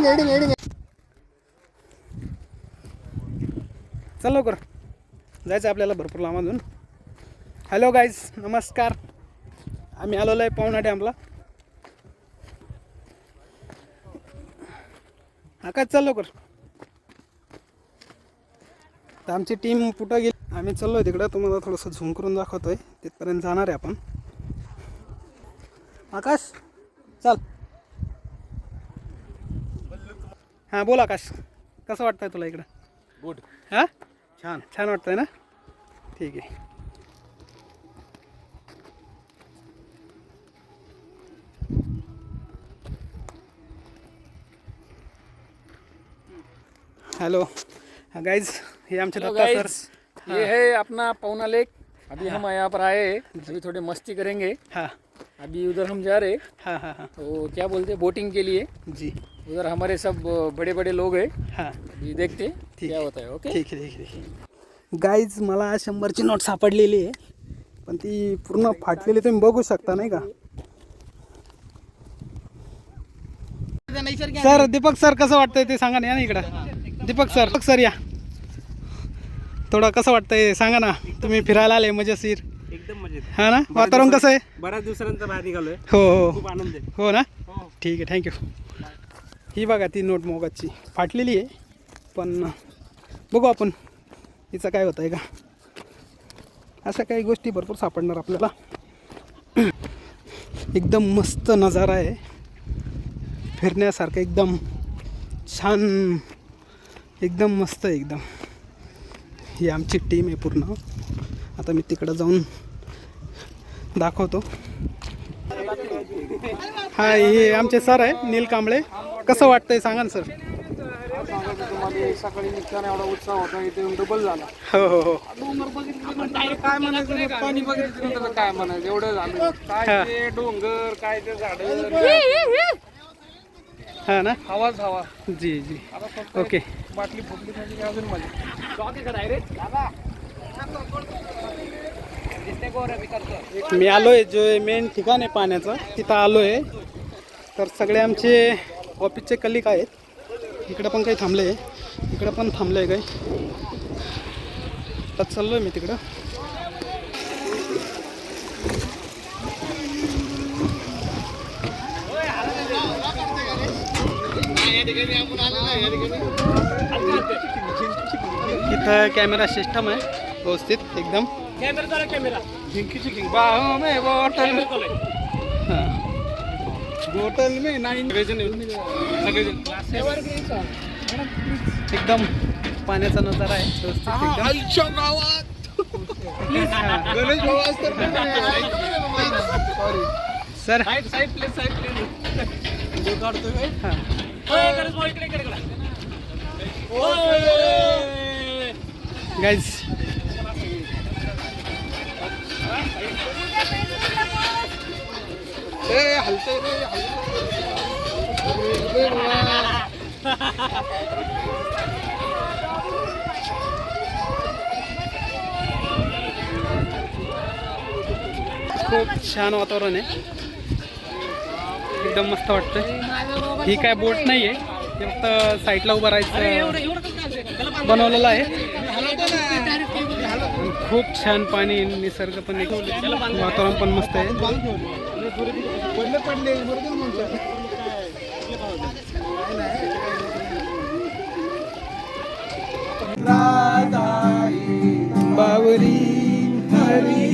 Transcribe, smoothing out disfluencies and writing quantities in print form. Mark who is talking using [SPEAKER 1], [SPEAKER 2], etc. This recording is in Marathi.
[SPEAKER 1] एडिंग चल लवकर जायचं आपल्याला भरपूर लांब अजून. हॅलो गाईज, नमस्कार. आम्ही आलेलो आहे पवना डॅमला. आकाश चल लवकर. तर आमची टीम कुठं गेली, आम्ही चाललो आहे तिकडं. तुम्हाला थोडंसं झूम करून दाखवतोय. तिथपर्यंत जाणार आहे आपण. आकाश चल. हां बोल आकाश, कसं वाटतंय तुला इकडं?
[SPEAKER 2] गुड.
[SPEAKER 1] हां छान वाटतंय ना. ठीक आहे. हेलो गाइज, ये हमसे दत्ता सर.
[SPEAKER 2] ये है अपना पवना लेक. अभी हम यहाँ पर आए, अभी थोड़े मस्ती करेंगे.
[SPEAKER 1] हाँ
[SPEAKER 2] अभी उधर हम जा रहे.
[SPEAKER 1] हाँ हाँ हाँ
[SPEAKER 2] तो क्या बोलते हैं, बोटिंग के लिए.
[SPEAKER 1] जी.
[SPEAKER 2] उधर हमारे सब बड़े बड़े लोग हैं.
[SPEAKER 1] हाँ
[SPEAKER 2] अभी देखते क्या होता है. ओके
[SPEAKER 1] ठीक आहे. गाईज, मला 100ची नोट सापडलेली आहे, पण ती पूर्ण फाटलेली तुम्ही बघू शकता नाही का. सर, दीपक सर कसं वाटतंय ते सांगा ना. या ना इकडं. दीपक सर या. थोडं कसं वाटतंय सांगा ना. तुम्ही फिरायला आले मजेशीर.
[SPEAKER 3] एकदम मजेत.
[SPEAKER 1] हा ना. वातावरण कसं आहे?
[SPEAKER 3] बऱ्याच दिवसानंतर बाहेर निघालोय.
[SPEAKER 1] हो
[SPEAKER 3] खूप आनंद आहे.
[SPEAKER 1] हो ना. ठीक आहे, थँक्यू. ही बघा ती नोट मोगाची फाटलेली आहे, पण बघू आपण हिचं काय होतं आहे का. अशा काही गोष्टी भरपूर सापडणार आपल्याला. एकदम मस्त नजारा आहे फिरण्यासारखं. एकदम छान, एकदम मस्त एकदम. ही आमची टीम आहे पूर्ण. आता मी तिकडं जाऊन दाखवतो. हा, हे आमचे सर आहे नील कांबळे. कसं वाटतंय सांगा ना सर.
[SPEAKER 2] तुम्हाला सकाळी निघताना एवढा उत्साह होता, इथे डबल झाला.
[SPEAKER 1] हो.
[SPEAKER 2] डोंगर बघितलं काय म्हणायचं, पाणी बघितलं काय म्हणायचं, एवढं झालं. काय ते डोंगर, काय ते झाडं.
[SPEAKER 1] हा ना.
[SPEAKER 2] हवाच हवा.
[SPEAKER 1] जी. ओके.
[SPEAKER 2] बाटली फुटली म्हणजे अजून मजा.
[SPEAKER 1] मी आलोय जो मेन ठिकाण आहे पाण्याचं, तिथं आलोय. तर सगळे आमचे ऑफिसचे कलिग आहेत. इकडं पण काही थांबले, इकडं पण थांबले काही. तर चाललोय मी तिकडं. इथं कॅमेरा सिस्टम आहे व्यवस्थित एकदम.
[SPEAKER 2] कॅमेरा
[SPEAKER 1] बोटल में 9 एकदम पाण्याचा नजारा आहे व्यवस्थित सर. गाइस, खूप छान वातावरण आहे. एकदम मस्त वाटतंय. ही काय बोट नाही आहे, ते फक्त साईडला उभं राहायचं बनवलेलं आहे. खूप छान पाणी, निसर्ग पण, वातावरण पण मस्त आहे. बावरी हरी